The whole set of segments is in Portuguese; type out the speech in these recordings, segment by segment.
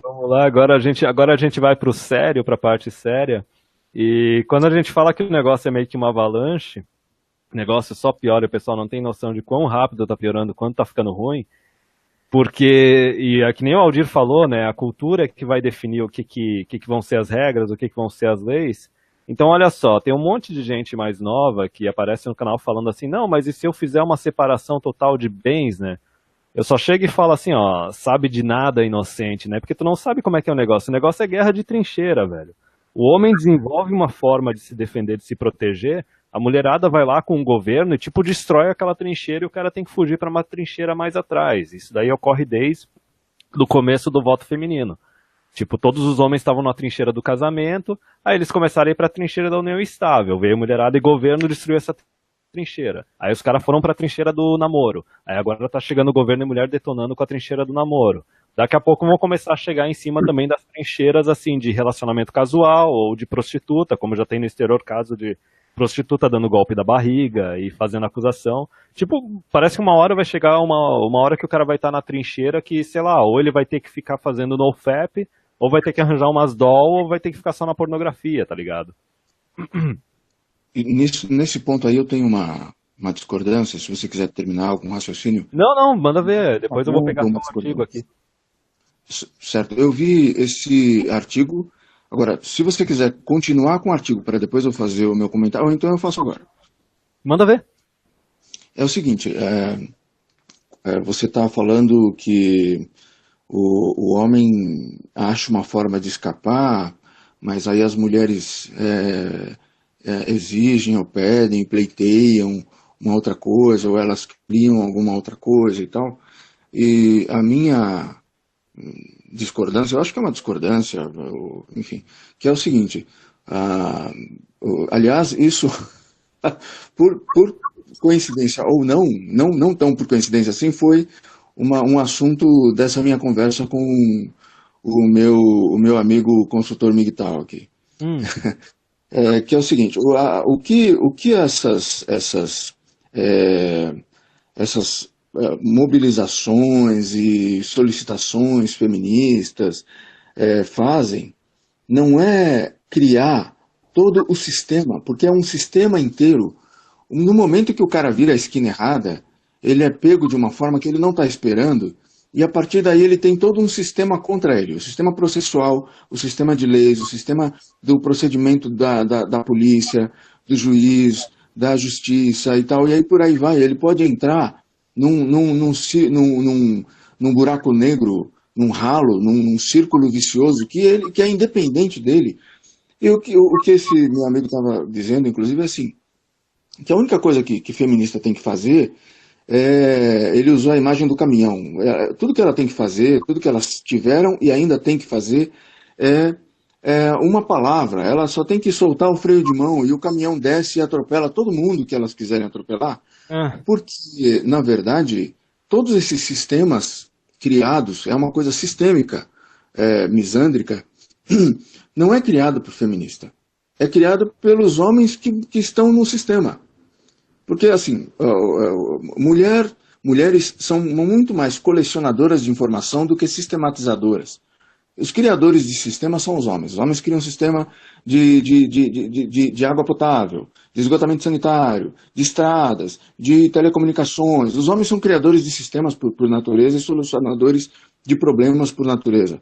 Vamos lá, agora a gente vai pro sério, pra parte séria. E quando a gente fala que o negócio é meio que uma avalanche, o negócio só piora e o pessoal não tem noção de quão rápido tá piorando, quanto tá ficando ruim, porque, e é que nem o Aldir falou, né, a cultura é que vai definir o que vão ser as regras, o que vão ser as leis. Então, olha só, tem um monte de gente mais nova que aparece no canal falando assim, não, mas e se eu fizer uma separação total de bens, né? Eu só chego e falo assim, ó, sabe de nada, inocente, né? Porque tu não sabe como é que é o negócio. O negócio é guerra de trincheira, velho. O homem desenvolve uma forma de se defender, de se proteger, a mulherada vai lá com o governo e, tipo, destrói aquela trincheira e o cara tem que fugir para uma trincheira mais atrás. Isso daí ocorre desde o começo do voto feminino. Tipo, todos os homens estavam na trincheira do casamento, aí eles começaram a ir pra trincheira da união estável. Veio mulherada e governo destruiu essa trincheira. Aí os caras foram pra trincheira do namoro. Aí agora tá chegando o governo e mulher detonando com a trincheira do namoro. Daqui a pouco vão começar a chegar em cima também das trincheiras, assim, de relacionamento casual ou de prostituta, como já tem no exterior caso de prostituta dando golpe da barriga e fazendo acusação. Tipo, parece que uma hora vai chegar uma hora que o cara vai estar na trincheira que, sei lá, ou ele vai ter que ficar fazendo nofap, ou vai ter que arranjar umas doll, ou vai ter que ficar só na pornografia, tá ligado? E nesse ponto aí eu tenho uma discordância, se você quiser terminar algum raciocínio, Não, não, manda ver. Depois eu vou ou pegar uma seu artigo discordância. aqui. Certo, eu vi esse artigo. Agora, se você quiser continuar com o artigo para depois eu fazer o meu comentário, ou então eu faço agora. Manda ver. É o seguinte, você está falando que o homem acha uma forma de escapar, mas aí as mulheres exigem ou pedem, pleiteiam uma outra coisa, ou elas criam alguma outra coisa e tal. E a minha discordância, eu acho que é uma discordância, enfim, que é o seguinte, aliás, isso, por coincidência ou não tão por coincidência assim, foi um assunto dessa minha conversa com o meu amigo consultor MGTOW aqui. Hum, Que é o seguinte, o que é, essas mobilizações e solicitações feministas fazem não é criar todo o sistema, porque é um sistema inteiro. No momento que o cara vira a esquina errada, ele é pego de uma forma que ele não está esperando, e a partir daí ele tem todo um sistema contra ele, o sistema processual, o sistema de leis, o sistema do procedimento da polícia, do juiz, da justiça e tal, e aí por aí vai. Ele pode entrar num buraco negro, num ralo, num círculo vicioso que é independente dele. E o que esse meu amigo estava dizendo, inclusive, é assim, que a única coisa que feminista tem que fazer ele usou a imagem do caminhão. Tudo que ela tem que fazer, tudo que elas tiveram e ainda tem que fazer é, é uma palavra. Ela só tem que soltar o freio de mão e o caminhão desce e atropela todo mundo que elas quiserem atropelar. ah, Porque, na verdade, todos esses sistemas criados é uma coisa sistêmica, misândrica, não é criado por feminista. É criado pelos homens que estão no sistema. Porque, assim, mulheres são muito mais colecionadoras de informação do que sistematizadoras. Os criadores de sistemas são os homens. Os homens criam um sistema de água potável, de esgotamento sanitário, de estradas, de telecomunicações. Os homens são criadores de sistemas por natureza e solucionadores de problemas por natureza.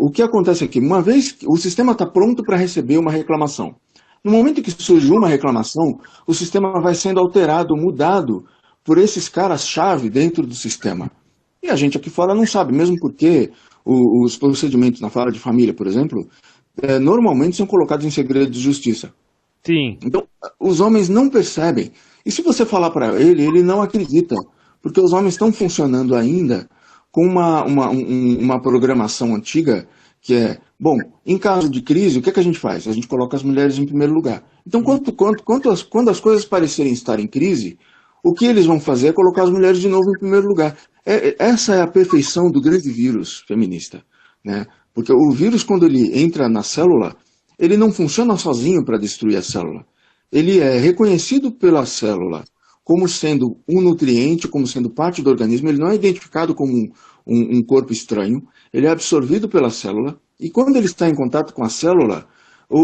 O que acontece aqui? Uma vez que o sistema está pronto para receber uma reclamação, no momento que surge uma reclamação, o sistema vai sendo alterado, mudado por esses caras-chave dentro do sistema. E a gente aqui fora não sabe, mesmo porque os procedimentos na vara de família, por exemplo, normalmente são colocados em segredo de justiça. sim. Então, os homens não percebem. E se você falar para ele não acredita, porque os homens estão funcionando ainda com uma programação antiga que é, bom, em caso de crise, o que é que a gente faz? A gente coloca as mulheres em primeiro lugar. Então, quando as coisas parecerem estar em crise, o que eles vão fazer é colocar as mulheres de novo em primeiro lugar. Essa é a perfeição do grande vírus feminista, né? Porque o vírus, quando ele entra na célula, ele não funciona sozinho para destruir a célula. Ele é reconhecido pela célula como sendo um nutriente, como sendo parte do organismo, ele não é identificado como um corpo estranho, ele é absorvido pela célula, e quando ele está em contato com a célula,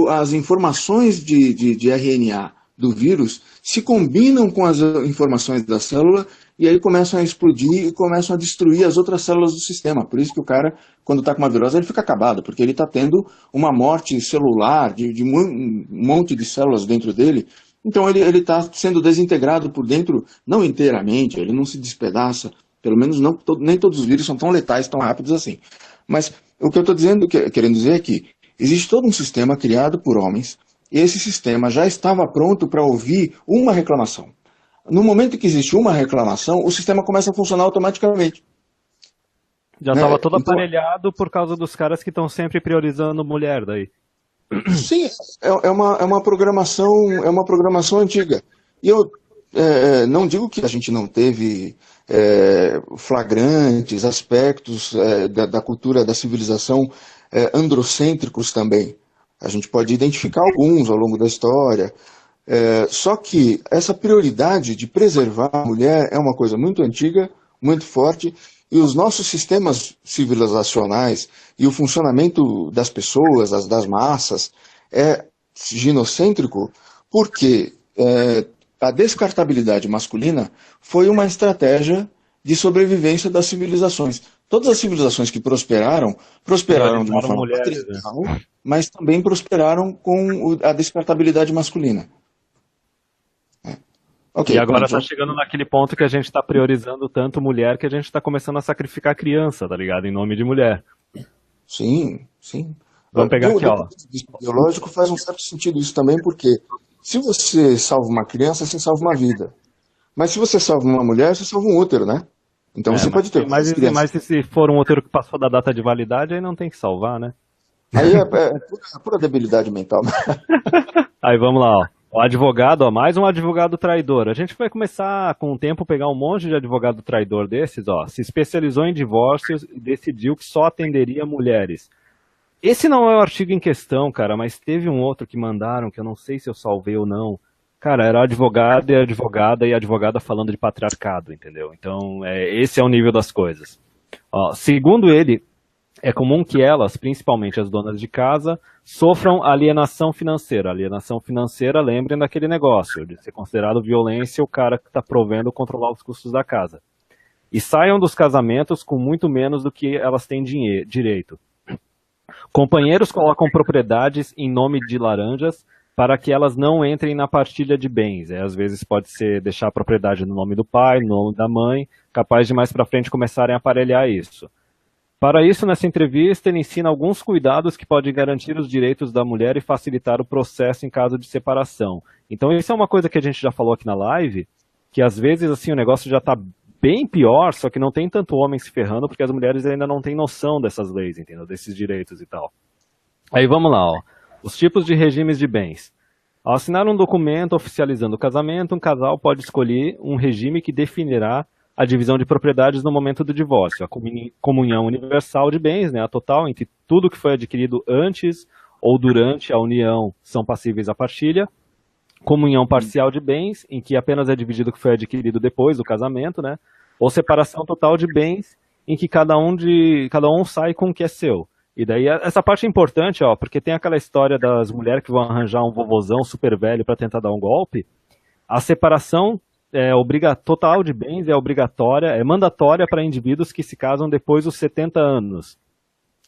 as informações de RNA do vírus se combinam com as informações da célula e aí começam a explodir e começam a destruir as outras células do sistema. Por isso que o cara, quando está com uma virose, ele fica acabado, porque ele está tendo uma morte celular de um monte de células dentro dele. Então ele está sendo desintegrado por dentro, não inteiramente, ele não se despedaça, pelo menos não, nem todos os vírus são tão letais, tão rápidos assim. Mas o que eu estou querendo dizer é que existe todo um sistema criado por homens, e esse sistema já estava pronto para ouvir uma reclamação. No momento que existe uma reclamação, o sistema começa a funcionar automaticamente. Já estava todo aparelhado por causa dos caras que estão sempre priorizando mulher daí. Sim, é uma programação antiga. E eu não digo que a gente não teve flagrantes aspectos da cultura, da civilização androcêntricos também. A gente pode identificar alguns ao longo da história. Só que essa prioridade de preservar a mulher é uma coisa muito antiga, muito forte, e os nossos sistemas civilizacionais e o funcionamento das pessoas, das massas, é ginocêntrico porque a descartabilidade masculina foi uma estratégia de sobrevivência das civilizações. Todas as civilizações que prosperaram de uma forma patriarcal, mas também prosperaram com a descartabilidade masculina. Okay, e agora está chegando naquele ponto que a gente está priorizando tanto mulher que a gente está começando a sacrificar criança, tá ligado? Em nome de mulher. Sim, sim. Vamos pegar aqui, ó. Biológico faz um certo sentido isso também, porque se você salva uma criança, você salva uma vida. Mas se você salva uma mulher, você salva um útero, né? Então você pode ter mas se for um útero que passou da data de validade, aí não tem que salvar, né? Aí é pura debilidade mental. Aí vamos lá, ó. O advogado, ó, mais um advogado traidor. A gente vai começar, com o tempo, pegar um monte de advogado traidor desses, ó. Se especializou em divórcios e decidiu que só atenderia mulheres. Esse não é o artigo em questão, cara, mas teve um outro que mandaram, que eu não sei se eu salvei ou não. Cara, era advogado e a advogada falando de patriarcado, entendeu? Então, esse é o nível das coisas. Ó, segundo ele, é comum que elas, principalmente as donas de casa, sofram alienação financeira. Alienação financeira, lembrem daquele negócio, de ser considerado violência o cara que está provendo controlar os custos da casa. E saiam dos casamentos com muito menos do que elas têm direito. Companheiros colocam propriedades em nome de laranjas para que elas não entrem na partilha de bens. Às vezes pode ser deixar a propriedade no nome do pai, no nome da mãe, capaz de mais para frente começarem a aparelhar isso. Para isso, nessa entrevista, ele ensina alguns cuidados que podem garantir os direitos da mulher e facilitar o processo em caso de separação. Então, isso é uma coisa que a gente já falou aqui na live, que às vezes assim, o negócio já está bem pior, só que não tem tanto homem se ferrando, porque as mulheres ainda não têm noção dessas leis, entendeu? Desses direitos e tal. Aí vamos lá, ó. Os tipos de regimes de bens. Ao assinar um documento oficializando o casamento, um casal pode escolher um regime que definirá a divisão de propriedades no momento do divórcio, a comunhão universal de bens, né, a total, em que tudo que foi adquirido antes ou durante a união são passíveis à partilha, comunhão parcial de bens, em que apenas é dividido o que foi adquirido depois do casamento, né, ou separação total de bens, em que cada um sai com o que é seu. E daí essa parte é importante, ó, porque tem aquela história das mulheres que vão arranjar um vovozão super velho para tentar dar um golpe. A separação total de bens é obrigatória, é mandatória para indivíduos que se casam depois dos 70 anos.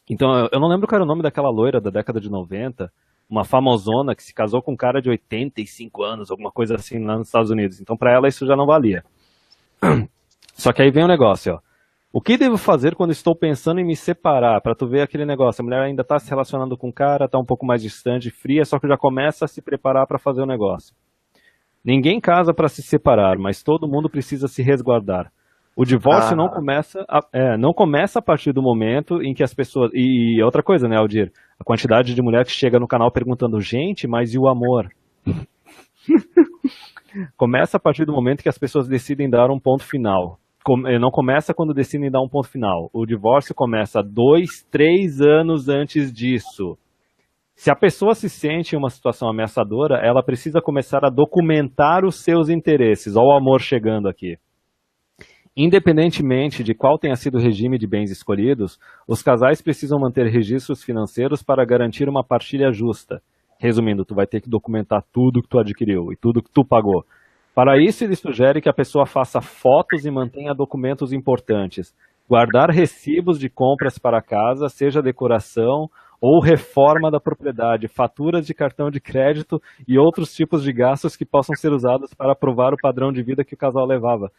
Então, eu não lembro qual era o nome daquela loira da década de 90, uma famosona que se casou com um cara de 85 anos, alguma coisa assim lá nos Estados Unidos. Então, para ela, isso já não valia. Só que aí vem o negócio, ó. O que devo fazer quando estou pensando em me separar? Para tu ver aquele negócio, a mulher ainda está se relacionando com o cara, está um pouco mais distante, fria, só que já começa a se preparar para fazer o negócio. Ninguém casa para se separar, mas todo mundo precisa se resguardar. O divórcio não começa a partir do momento em que as pessoas... E outra coisa, né, Aldir? A quantidade de mulher que chega no canal perguntando, gente, mas e o amor? Começa a partir do momento que as pessoas decidem dar um ponto final. Não começa quando decidem dar um ponto final. O divórcio começa 2, 3 anos antes disso. Se a pessoa se sente em uma situação ameaçadora, ela precisa começar a documentar os seus interesses. Olha o amor chegando aqui. Independentemente de qual tenha sido o regime de bens escolhidos, os casais precisam manter registros financeiros para garantir uma partilha justa. Resumindo, tu vai ter que documentar tudo que tu adquiriu e tudo que tu pagou. Para isso, ele sugere que a pessoa faça fotos e mantenha documentos importantes. Guardar recibos de compras para casa, seja decoração ou reforma da propriedade, faturas de cartão de crédito e outros tipos de gastos que possam ser usados para provar o padrão de vida que o casal levava.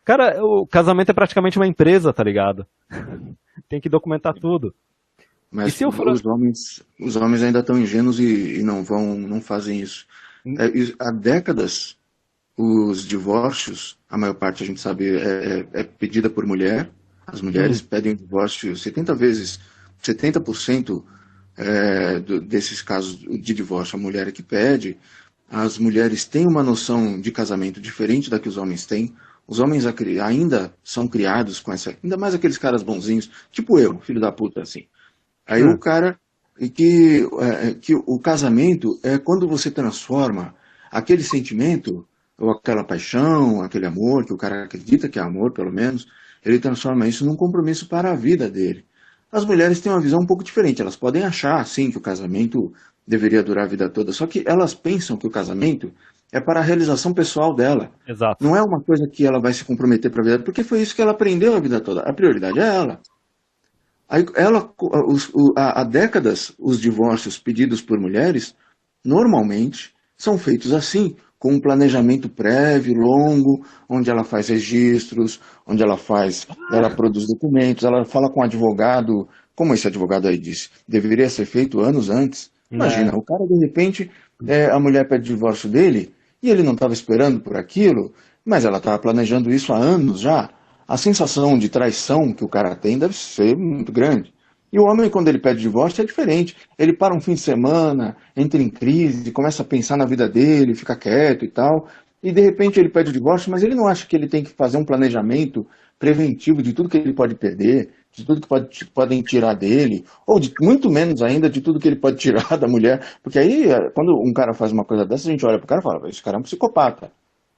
Cara, o casamento é praticamente uma empresa, tá ligado? Tem que documentar tudo. E Mas se eu for... os homens ainda estão ingênuos e não fazem isso. Há décadas, os divórcios, a maior parte a gente sabe é pedida por mulher. As mulheres pedem divórcio 70 vezes, 70% desses casos de divórcio, a mulher é que pede. As mulheres têm uma noção de casamento diferente da que os homens têm. Os homens ainda são criados com essa... Ainda mais aqueles caras bonzinhos, tipo eu, filho da puta, assim. Aí o cara... que o casamento é quando você transforma aquele sentimento, ou aquela paixão, aquele amor, que o cara acredita que é amor, pelo menos, ele transforma isso num compromisso para a vida dele. As mulheres têm uma visão um pouco diferente. Elas podem achar, sim, que o casamento deveria durar a vida toda, só que elas pensam que o casamento é para a realização pessoal dela. Exato. Não é uma coisa que ela vai se comprometer para a vida, porque foi isso que ela aprendeu a vida toda. A prioridade é ela. Aí, há décadas, os divórcios pedidos por mulheres, normalmente, são feitos assim, com um planejamento prévio, longo, onde ela faz registros, onde ela produz documentos, ela fala com o advogado, como esse advogado aí disse, deveria ser feito anos antes. Imagina, o cara, de repente, a mulher pede o divórcio dele, e ele não estava esperando por aquilo, mas ela estava planejando isso há anos já. A sensação de traição que o cara tem deve ser muito grande. E o homem, quando ele pede divórcio, é diferente. Ele para um fim de semana, entra em crise, começa a pensar na vida dele, fica quieto e tal, e de repente ele pede o divórcio, mas ele não acha que ele tem que fazer um planejamento preventivo de tudo que ele pode perder, de tudo que podem tirar dele, ou muito menos ainda de tudo que ele pode tirar da mulher. Porque aí, quando um cara faz uma coisa dessa, a gente olha pro cara e fala, esse cara é um psicopata,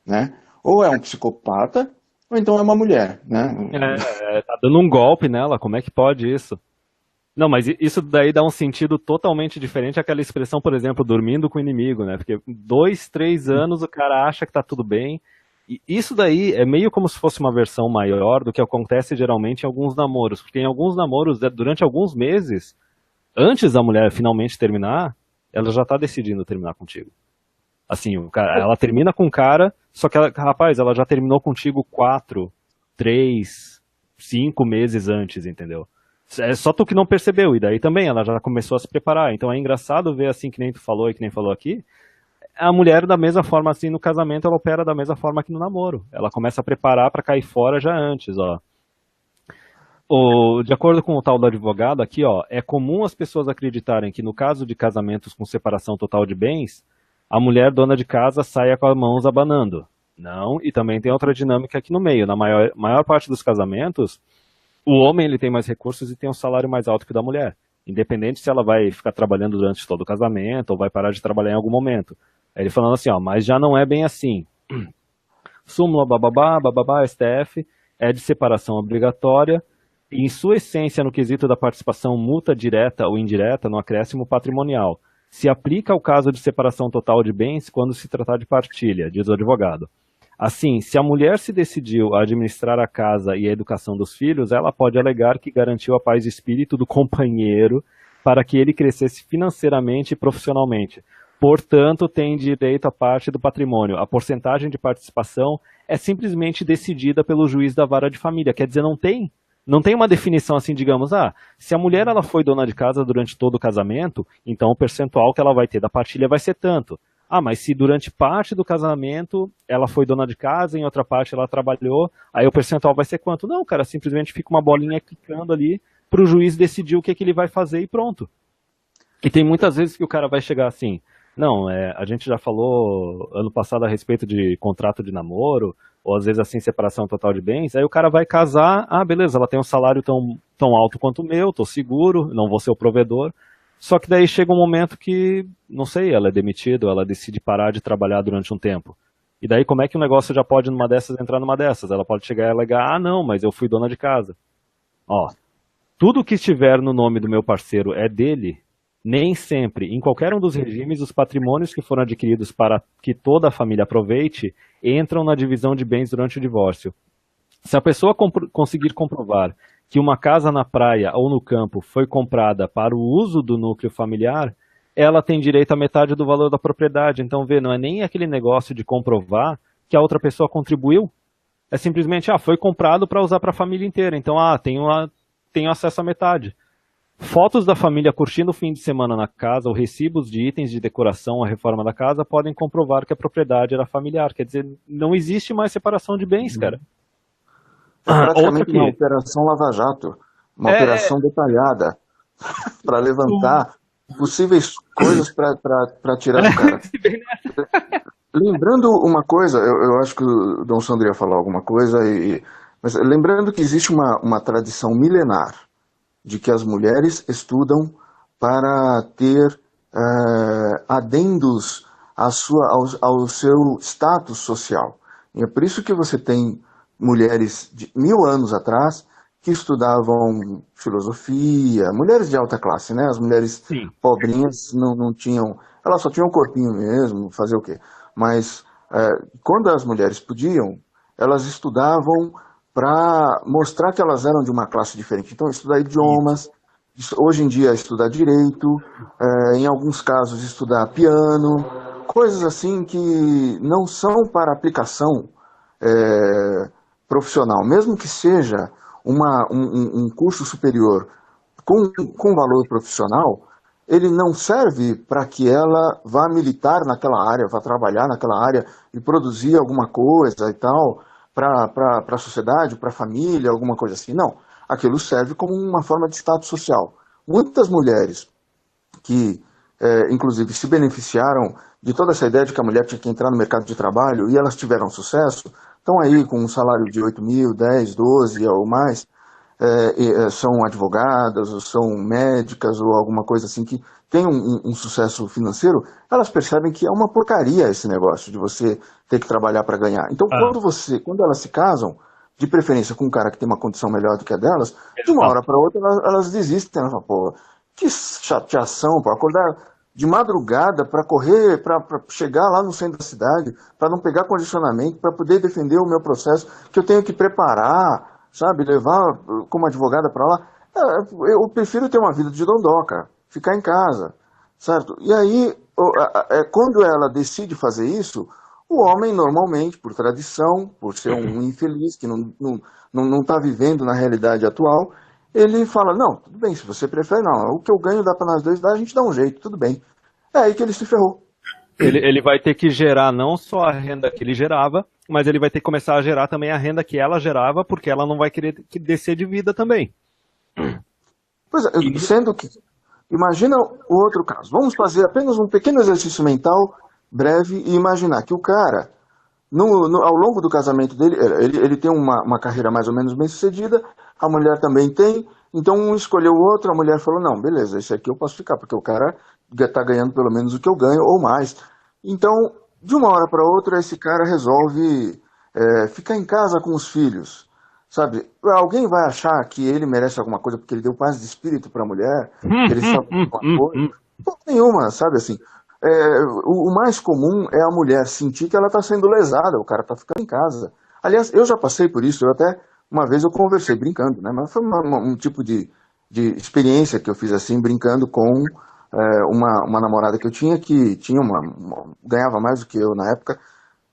né? Ou é um psicopata, ou então é uma mulher, né? Tá dando um golpe nela, como é que pode isso? Não, mas isso daí dá um sentido totalmente diferente àquela expressão, por exemplo, dormindo com o inimigo, né? Porque 2, 3 anos o cara acha que tá tudo bem. E isso daí é meio como se fosse uma versão maior do que acontece geralmente em alguns namoros. Porque em alguns namoros, durante alguns meses, antes da mulher finalmente terminar, ela já tá decidindo terminar contigo. Assim, ela termina com o cara, só que, rapaz, ela já terminou contigo 4, 3, 5 meses antes, entendeu? É só tu que não percebeu, e daí também ela já começou a se preparar. Então é engraçado ver, assim, que nem tu falou e que nem falou aqui, a mulher, da mesma forma, assim, no casamento, ela opera da mesma forma que no namoro. Ela começa a preparar para cair fora já antes, ó. De acordo com o tal do advogado aqui, ó, é comum as pessoas acreditarem que no caso de casamentos com separação total de bens, a mulher dona de casa saia com as mãos abanando. Não, e também tem outra dinâmica aqui no meio. Na maior parte dos casamentos, o homem ele tem mais recursos e tem um salário mais alto que o da mulher. Independente se ela vai ficar trabalhando durante todo o casamento ou vai parar de trabalhar em algum momento. Ele falando assim, ó, mas já não é bem assim. Súmula bababá, STF, é de separação obrigatória e em sua essência no quesito da participação multa direta ou indireta no acréscimo patrimonial. Se aplica ao caso de separação total de bens quando se tratar de partilha, diz o advogado. Assim, se a mulher se decidiu a administrar a casa e a educação dos filhos, ela pode alegar que garantiu a paz de espírito do companheiro para que ele crescesse financeiramente e profissionalmente. Portanto, tem direito à parte do patrimônio. A porcentagem de participação é simplesmente decidida pelo juiz da vara de família. Quer dizer, não tem uma definição assim, digamos, se a mulher ela foi dona de casa durante todo o casamento, então o percentual que ela vai ter da partilha vai ser tanto. Mas se durante parte do casamento ela foi dona de casa, em outra parte ela trabalhou, aí o percentual vai ser quanto? Não, cara, simplesmente fica uma bolinha clicando ali para o juiz decidir o que ele vai fazer e pronto. E tem muitas vezes que o cara vai chegar assim, Não, a gente já falou ano passado a respeito de contrato de namoro, ou às vezes assim, separação total de bens. Aí o cara vai casar, beleza, ela tem um salário tão alto quanto o meu, tô seguro, não vou ser o provedor. Só que daí chega um momento que, não sei, ela é demitida, ou ela decide parar de trabalhar durante um tempo. E daí como é que o negócio já pode numa dessas entrar numa dessas? Ela pode chegar e alegar, não, mas eu fui dona de casa. Ó, tudo que estiver no nome do meu parceiro é dele, nem sempre, em qualquer um dos regimes, os patrimônios que foram adquiridos para que toda a família aproveite entram na divisão de bens durante o divórcio. Se a pessoa conseguir comprovar que uma casa na praia ou no campo foi comprada para o uso do núcleo familiar, ela tem direito à metade do valor da propriedade. Então, vê, não é nem aquele negócio de comprovar que a outra pessoa contribuiu, é simplesmente, foi comprado para usar para a família inteira. Então, tenho acesso à metade. Fotos da família curtindo o fim de semana na casa ou recibos de itens de decoração ou reforma da casa podem comprovar que a propriedade era familiar. Quer dizer, não existe mais separação de bens, cara. É Outra praticamente uma que... operação Lava-Jato, uma É, operação detalhada para levantar possíveis coisas para tirar do cara. Lembrando uma coisa, eu acho que o Dom Sandro ia falar alguma coisa, mas lembrando que existe uma tradição milenar de que as mulheres estudam para ter adendos ao seu status social. E é por isso que você tem mulheres de 1000 anos atrás que estudavam filosofia, mulheres de alta classe, né? As mulheres sim. pobrinhas não tinham, elas só tinham um corpinho mesmo, fazer o quê? Mas quando as mulheres podiam, elas estudavam para mostrar que elas eram de uma classe diferente. Então, estudar Isso. idiomas, hoje em dia estudar direito, em alguns casos estudar piano, coisas assim que não são para aplicação profissional, mesmo que seja um curso superior com valor profissional, ele não serve para que ela vá militar naquela área, vá trabalhar naquela área e produzir alguma coisa e tal para a sociedade, para a família, alguma coisa assim. Não. Aquilo serve como uma forma de status social. Muitas mulheres que, inclusive, se beneficiaram de toda essa ideia de que a mulher tinha que entrar no mercado de trabalho e elas tiveram sucesso, estão aí com um salário de 8 mil, 10, 12 ou mais, são advogadas, ou são médicas, ou alguma coisa assim que tem um sucesso financeiro, elas percebem que é uma porcaria esse negócio de você ter que trabalhar para ganhar. Então, Ah, quando elas se casam, de preferência com um cara que tem uma condição melhor do que a delas, de uma hora exato. para outra elas desistem. Elas falam, pô, que chateação, pô, acordar de madrugada para correr, para chegar lá no centro da cidade, para não pegar condicionamento, para poder defender o meu processo, que eu tenho que preparar, sabe, levar como advogada para lá. Eu prefiro ter uma vida de dondoca, ficar em casa, certo? E aí, quando ela decide fazer isso, o homem normalmente, por tradição, por ser um infeliz que não está vivendo na realidade atual, ele fala, não, tudo bem, se você prefere, não, o que eu ganho dá para nós dois dar, a gente dá um jeito, tudo bem. É aí que ele se ferrou. Ele vai ter que gerar não só a renda que ele gerava, mas ele vai ter que começar a gerar também a renda que ela gerava, porque ela não vai querer que descer de vida também. Pois é, E sendo que, imagina o outro caso. Vamos fazer apenas um pequeno exercício mental breve e imaginar que o cara, ao longo do casamento dele, ele tem uma carreira mais ou menos bem sucedida, a mulher também tem, então um escolheu o outro, a mulher falou, não, beleza, esse aqui eu posso ficar, porque o cara está ganhando pelo menos o que eu ganho, ou mais. Então, de uma hora para outra, esse cara resolve ficar em casa com os filhos. Sabe, alguém vai achar que ele merece alguma coisa porque ele deu paz de espírito para a mulher, que ele sabe alguma coisa? Porra nenhuma, sabe assim. O mais comum é a mulher sentir que ela está sendo lesada, o cara está ficando em casa. Aliás, eu já passei por isso, uma vez eu conversei brincando, né? Mas foi um tipo de experiência que eu fiz assim, brincando com uma namorada que eu tinha, que tinha ganhava mais do que eu na época,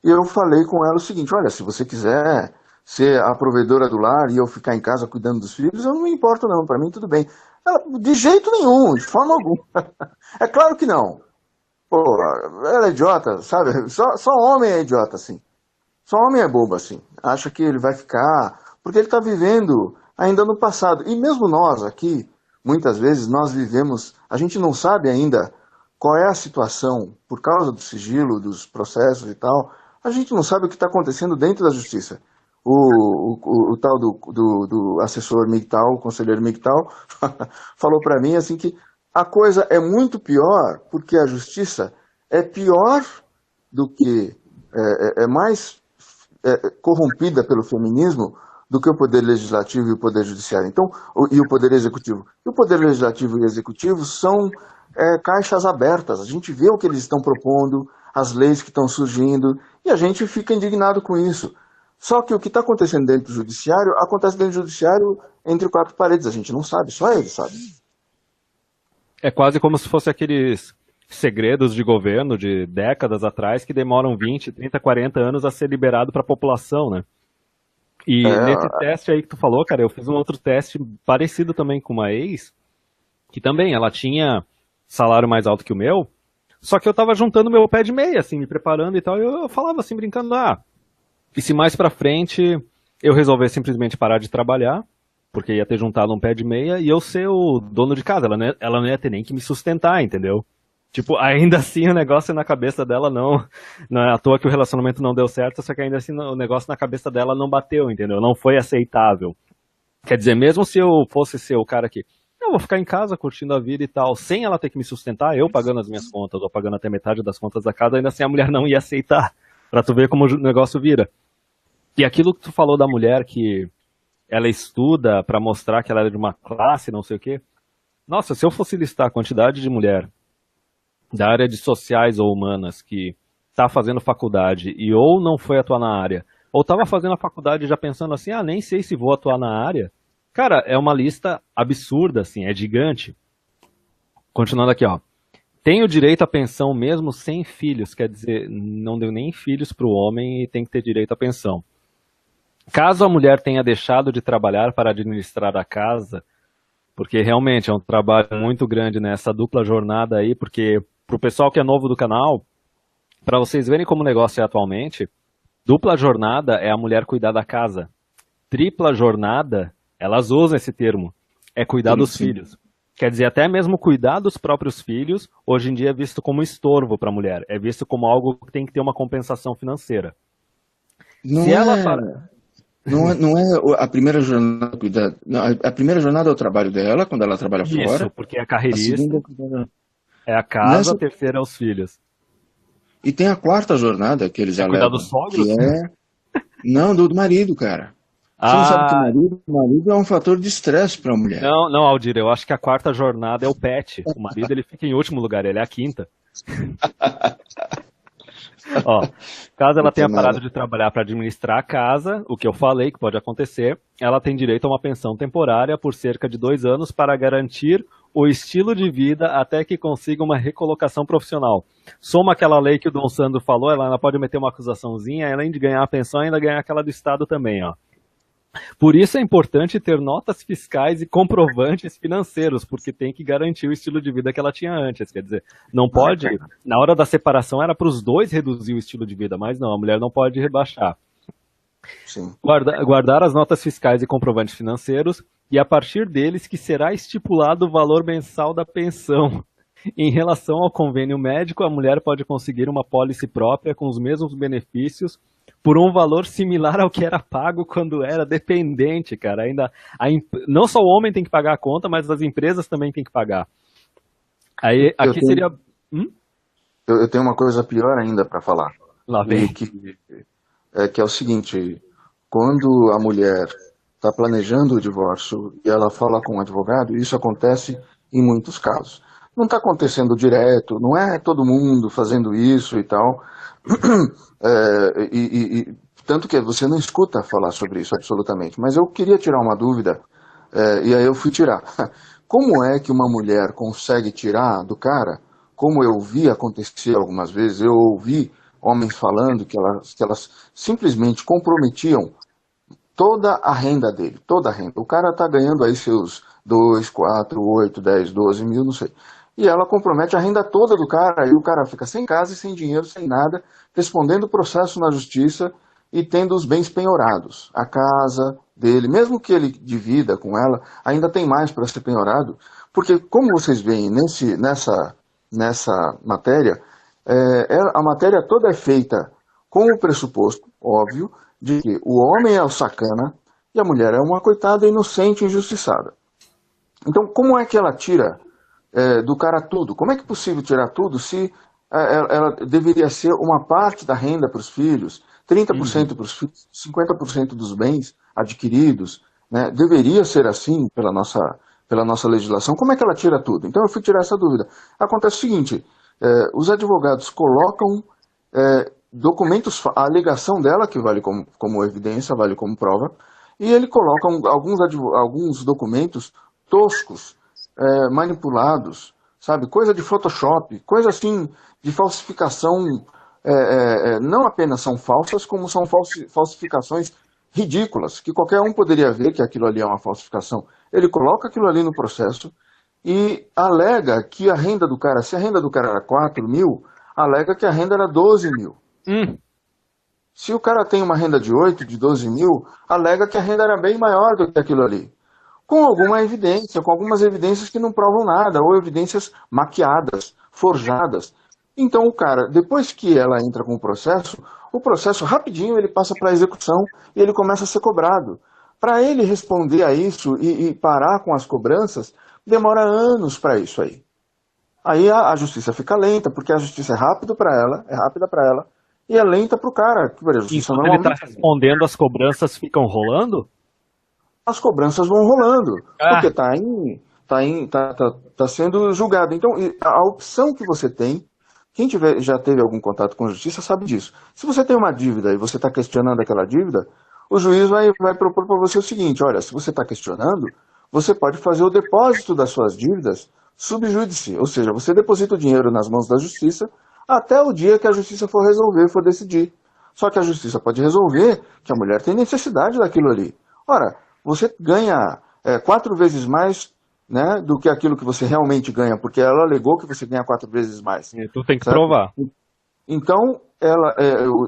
e eu falei com ela o seguinte, olha, se você quiser ser a provedora do lar e eu ficar em casa cuidando dos filhos, eu não me importo não, para mim tudo bem. Ela, de jeito nenhum, de forma alguma. É claro que não. Pô, ela é idiota, sabe? Só homem é idiota, assim. Só homem é bobo, assim. Acha que ele vai ficar. Porque ele está vivendo ainda no passado. E mesmo nós aqui, muitas vezes, nós vivemos. A gente não sabe ainda qual é a situação, por causa do sigilo, dos processos e tal, a gente não sabe o que está acontecendo dentro da justiça. O tal do assessor MGTOW, o conselheiro MGTOW, falou para mim assim que a coisa é muito pior, porque a justiça é pior do que, é mais corrompida pelo feminismo do que o poder legislativo e o poder judiciário. Então, e o poder executivo. E o poder legislativo e o executivo são caixas abertas. A gente vê o que eles estão propondo, as leis que estão surgindo, e a gente fica indignado com isso. Só que o que está acontecendo dentro do judiciário, acontece dentro do judiciário entre quatro paredes. A gente não sabe, só eles sabem. É quase como se fosse aqueles segredos de governo de décadas atrás que demoram 20, 30, 40 anos a ser liberado para a população, né? E nesse teste aí que tu falou, cara, eu fiz um outro teste parecido também com uma ex, que também, ela tinha salário mais alto que o meu, só que eu tava juntando meu pé de meia, assim, me preparando e tal, e eu falava assim, brincando, e se mais pra frente eu resolver simplesmente parar de trabalhar, porque ia ter juntado um pé de meia, e eu ser o dono de casa, ela não ia ter nem que me sustentar, entendeu? Tipo, ainda assim o negócio na cabeça dela não é à toa que o relacionamento não deu certo, só que ainda assim o negócio na cabeça dela não bateu, entendeu? Não foi aceitável. Quer dizer, mesmo se eu fosse ser o cara que, eu vou ficar em casa curtindo a vida e tal, sem ela ter que me sustentar, eu pagando as minhas contas, ou pagando até metade das contas da casa, ainda assim a mulher não ia aceitar, pra tu ver como o negócio vira. E aquilo que tu falou da mulher que ela estuda pra mostrar que ela é de uma classe, não sei o quê. Nossa, se eu fosse listar a quantidade de mulher da área de sociais ou humanas que está fazendo faculdade e ou não foi atuar na área, ou estava fazendo a faculdade já pensando assim, nem sei se vou atuar na área, cara, é uma lista absurda, assim, é gigante. Continuando aqui, ó. Tem o direito à pensão mesmo sem filhos, quer dizer, não deu nem filhos para o homem e tem que ter direito à pensão. Caso a mulher tenha deixado de trabalhar para administrar a casa, porque realmente é um trabalho muito grande nessa dupla jornada aí, porque pro pessoal que é novo do canal, para vocês verem como o negócio é atualmente, dupla jornada é a mulher cuidar da casa. Tripla jornada, elas usam esse termo, é cuidar dos filhos. Quer dizer, até mesmo cuidar dos próprios filhos, hoje em dia é visto como estorvo para a mulher, é visto como algo que tem que ter uma compensação financeira. Não é a primeira jornada cuidar. Não, a primeira jornada é o trabalho dela, quando ela trabalha fora. Isso, porque é carreirista. A segunda é a casa, a terceira é os filhos. E tem a quarta jornada que eles cuidar dos sogros? Não, do marido, cara. Você não sabe que o marido é um fator de estresse para a mulher. Não, Aldir, eu acho que a quarta jornada é o pet. O marido ele fica em último lugar, ele é a quinta. Ó, caso ela tenha parado de trabalhar para administrar a casa, o que eu falei que pode acontecer, ela tem direito a uma pensão temporária por cerca de 2 anos para garantir o estilo de vida até que consiga uma recolocação profissional. Soma aquela lei que o Dom Sandro falou, ela ainda pode meter uma acusaçãozinha, além de ganhar a pensão, ainda ganhar aquela do Estado também, ó. Por isso é importante ter notas fiscais e comprovantes financeiros, porque tem que garantir o estilo de vida que ela tinha antes. Quer dizer, não pode, na hora da separação era para os dois reduzir o estilo de vida, mas não, a mulher não pode rebaixar. Sim. Guardar as notas fiscais e comprovantes financeiros, e a partir deles que será estipulado o valor mensal da pensão. Em relação ao convênio médico, a mulher pode conseguir uma pólice própria com os mesmos benefícios por um valor similar ao que era pago quando era dependente, cara. Ainda não só o homem tem que pagar a conta, mas as empresas também têm que pagar. Aí aqui seria... Eu tenho uma coisa pior ainda para falar. Lá vem. Que é o seguinte, quando a mulher está planejando o divórcio e ela fala com um advogado, isso acontece em muitos casos. Não está acontecendo direto, não é todo mundo fazendo isso e tal. Tanto que você não escuta falar sobre isso absolutamente. Mas eu queria tirar uma dúvida, e aí eu fui tirar. Como é que uma mulher consegue tirar do cara, como eu vi acontecer algumas vezes, eu ouvi homens falando que elas simplesmente comprometiam toda a renda dele, toda a renda. O cara está ganhando aí seus 2, 4, 8, 10, 12 mil, não sei. E ela compromete a renda toda do cara, e o cara fica sem casa e sem dinheiro, sem nada, respondendo o processo na justiça e tendo os bens penhorados. A casa dele, mesmo que ele divida com ela, ainda tem mais para ser penhorado, porque como vocês veem nessa matéria, a matéria toda é feita com o pressuposto, óbvio, de que o homem é o sacana e a mulher é uma coitada inocente e injustiçada. Então, como é que ela tira do cara tudo? Como é que é possível tirar tudo se ela deveria ser uma parte da renda para os filhos, 30% para os filhos, 50% dos bens adquiridos, né? Deveria ser assim pela nossa legislação. Como é que ela tira tudo? Então eu fui tirar essa dúvida. Acontece o seguinte, os advogados colocam documentos, a alegação dela, que vale como evidência, vale como prova, e ele coloca alguns documentos toscos, manipulados, sabe? Coisa de Photoshop, coisa assim de falsificação. Não apenas são falsas, como são falsificações ridículas, que qualquer um poderia ver que aquilo ali é uma falsificação. Ele coloca aquilo ali no processo e alega que a renda do cara, se a renda do cara era 4 mil, alega que a renda era 12 mil. Se o cara tem uma renda de 8, de 12 mil, alega que a renda era bem maior do que aquilo ali. Com alguma evidência, com algumas evidências que não provam nada, ou evidências maquiadas, forjadas. Então o cara, depois que ela entra com o processo rapidinho ele passa para a execução e ele começa a ser cobrado. Para ele responder a isso e parar com as cobranças, demora anos para isso aí. Aí a justiça fica lenta, porque a justiça é rápida para ela, e é lenta para o cara. A justiça Enquanto ele está respondendo, as cobranças ficam rolando? As cobranças vão rolando, porque tá sendo julgado. Então, a opção que você tem, quem já teve algum contato com a justiça sabe disso. Se você tem uma dívida e você está questionando aquela dívida, o juiz vai propor para você o seguinte: olha, se você está questionando, você pode fazer o depósito das suas dívidas sub judice, ou seja, você deposita o dinheiro nas mãos da justiça até o dia que a justiça for resolver, for decidir. Só que a justiça pode resolver que a mulher tem necessidade daquilo ali. Ora, você ganha 4 vezes mais, né, do que aquilo que você realmente ganha, porque ela alegou que você ganha 4 vezes mais. E tu tem que certo? provar. Então,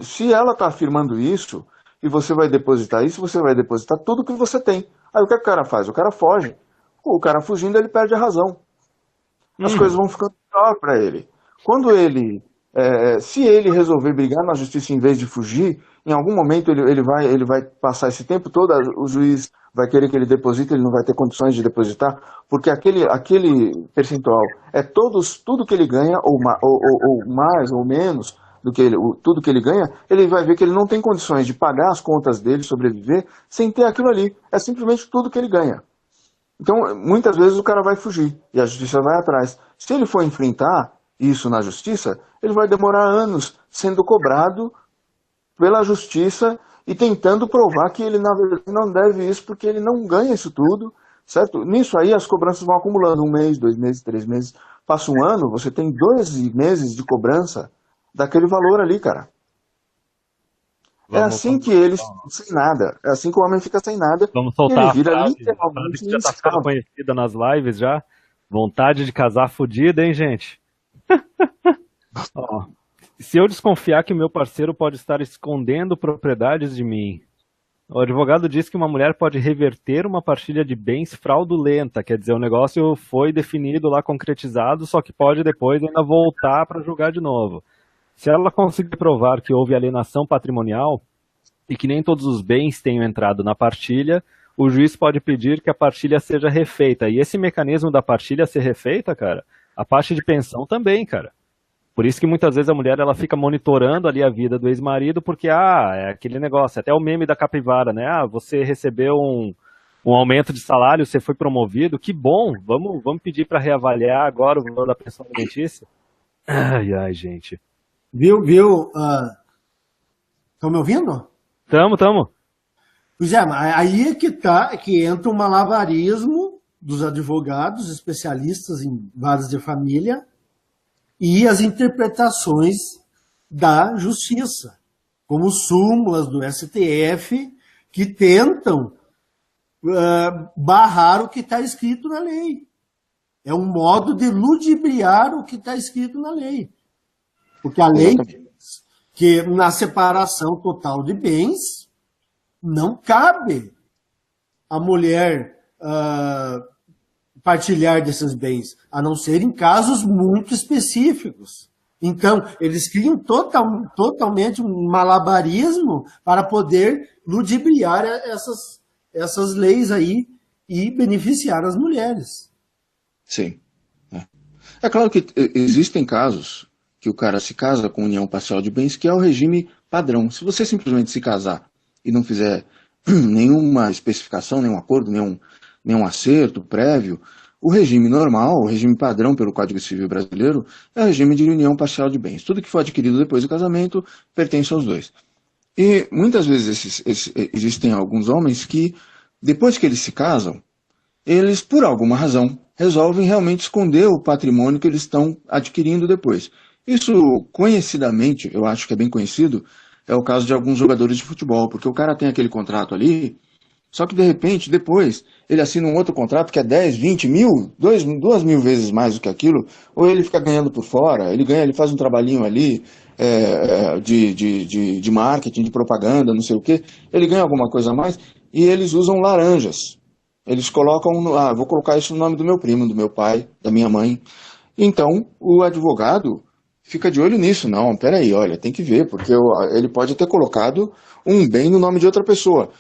se ela está afirmando isso, e você vai depositar isso, você vai depositar tudo que você tem. Aí o que o cara faz? O cara foge. O cara fugindo, ele perde a razão. As coisas vão ficando pior para ele. Quando se ele resolver brigar na justiça em vez de fugir, em algum momento ele vai passar esse tempo todo, o juiz vai querer que ele deposite, ele não vai ter condições de depositar, porque aquele percentual é tudo que ele ganha, ou mais ou menos do que tudo que ele ganha, ele vai ver que ele não tem condições de pagar as contas dele, sobreviver, sem ter aquilo ali. É simplesmente tudo que ele ganha. Então, muitas vezes o cara vai fugir e a justiça vai atrás. Se ele for enfrentar isso na justiça, ele vai demorar anos sendo cobrado pela justiça e tentando provar que ele, na verdade, não deve isso porque ele não ganha isso tudo, certo? Nisso aí as cobranças vão acumulando 1 mês, 2 meses, 3 meses. Passa um ano, você tem 12 meses de cobrança daquele valor ali, cara. É assim que ele fica sem nada. É assim que o homem fica sem nada. Vamos E soltar ele a vira frase literalmente que já tá ficando escravo. conhecida nas lives já. Vontade de casar fodida, hein, gente? Ó, se eu desconfiar que meu parceiro pode estar escondendo propriedades de mim, o advogado diz que uma mulher pode reverter uma partilha de bens fraudulenta, quer dizer, o negócio foi definido lá, concretizado, só que pode depois ainda voltar para julgar de novo. Se ela conseguir provar que houve alienação patrimonial e que nem todos os bens tenham entrado na partilha, o juiz pode pedir que a partilha seja refeita. E esse mecanismo da partilha ser refeita, cara, a parte de pensão também, cara. Por isso que muitas vezes a mulher ela fica monitorando ali a vida do ex-marido, porque é aquele negócio, até o meme da capivara, né? Você recebeu um aumento de salário, você foi promovido, que bom, vamos pedir para reavaliar agora o valor da pensão alimentícia. Ai, gente. Viu? Estão me ouvindo? Tamo. Pois é, mas aí é que entra o malabarismo dos advogados, especialistas em varas de família, e as interpretações da justiça, como súmulas do STF, que tentam barrar o que está escrito na lei. É um modo de ludibriar o que está escrito na lei. Porque a lei diz que na separação total de bens não cabe a mulher partilhar desses bens, a não ser em casos muito específicos. Então, eles criam totalmente um malabarismo para poder ludibriar essas leis aí e beneficiar as mulheres. Sim. É claro que existem casos que o cara se casa com união parcial de bens, que é o regime padrão. Se você simplesmente se casar e não fizer nenhuma especificação, nenhum acordo, nenhum acerto prévio, o regime normal, o regime padrão pelo Código Civil Brasileiro, é o regime de união parcial de bens. Tudo que for adquirido depois do casamento pertence aos dois. E muitas vezes existem alguns homens que, depois que eles se casam, eles, por alguma razão, resolvem realmente esconder o patrimônio que eles estão adquirindo depois. Isso, conhecidamente, eu acho que é bem conhecido, é o caso de alguns jogadores de futebol, porque o cara tem aquele contrato ali, só que de repente, depois, ele assina um outro contrato que é 10, 20 mil, 2.000 vezes mais do que aquilo, ou ele fica ganhando por fora, ele faz um trabalhinho ali de marketing, de propaganda, não sei o quê, ele ganha alguma coisa a mais, e eles usam laranjas. Eles colocam, vou colocar isso no nome do meu primo, do meu pai, da minha mãe. Então, o advogado fica de olho nisso. Não, peraí, olha, tem que ver, porque ele pode ter colocado um bem no nome de outra pessoa.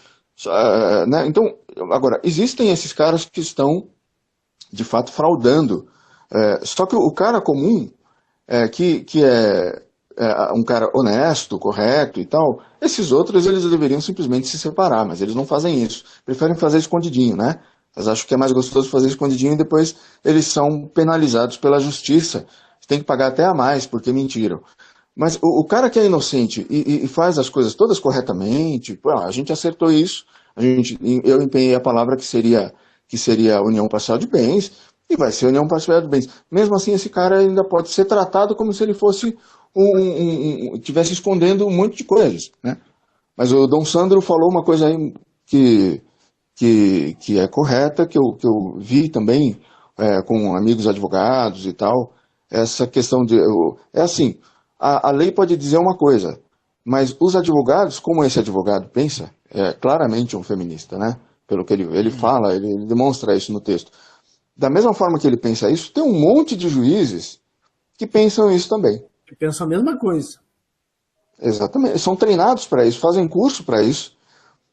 Né? Então, agora, existem esses caras que estão, de fato, fraudando. Só que o cara comum, que é um cara honesto, correto e tal, esses outros eles deveriam simplesmente se separar, mas eles não fazem isso. Preferem fazer escondidinho, né? Mas acho que é mais gostoso fazer escondidinho e depois eles são penalizados pela justiça. Tem que pagar até a mais porque mentiram. Mas o cara que é inocente e faz as coisas todas corretamente, pô, a gente acertou isso, eu empenhei a palavra que seria união parcial de bens, e vai ser união parcial de bens. Mesmo assim, esse cara ainda pode ser tratado como se ele fosse estivesse escondendo um monte de coisas, né? Mas o Dom Sandro falou uma coisa aí que é correta, que eu vi também com amigos advogados e tal, essa questão é assim, a lei pode dizer uma coisa, mas os advogados, como esse advogado pensa, é claramente um feminista, né? Pelo que ele fala, ele demonstra isso no texto. Da mesma forma que ele pensa isso, tem um monte de juízes que pensam isso também. Eu penso a mesma coisa. Exatamente. São treinados para isso, fazem curso para isso.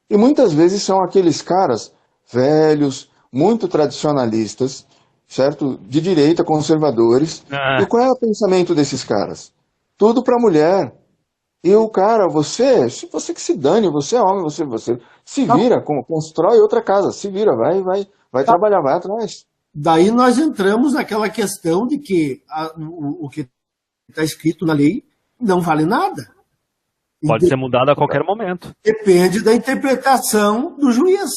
E muitas vezes são aqueles caras velhos, muito tradicionalistas, certo? De direita, conservadores. E qual é o pensamento desses caras? Tudo para mulher. E o cara, você que se dane, você é homem, você se vira, constrói outra casa, se vira, vai trabalhar, vai atrás. Daí nós entramos naquela questão de que o que está escrito na lei não vale nada. Pode ser mudado a qualquer momento. Depende da interpretação do juiz.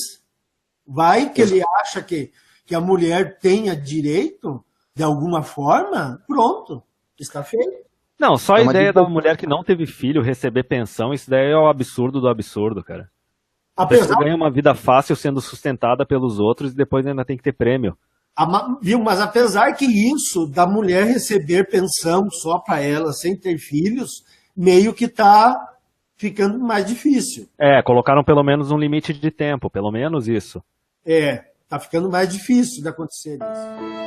Vai que ele acha que a mulher tenha direito, de alguma forma, pronto, está feito. Não, só a ideia da mulher que não teve filho receber pensão, isso daí é o absurdo do absurdo, cara. A pessoa ganha uma vida fácil sendo sustentada pelos outros e depois ainda tem que ter prêmio. Viu? Mas apesar que isso da mulher receber pensão só para ela, sem ter filhos, meio que está ficando mais difícil. Colocaram pelo menos um limite de tempo, pelo menos isso. Está ficando mais difícil de acontecer isso.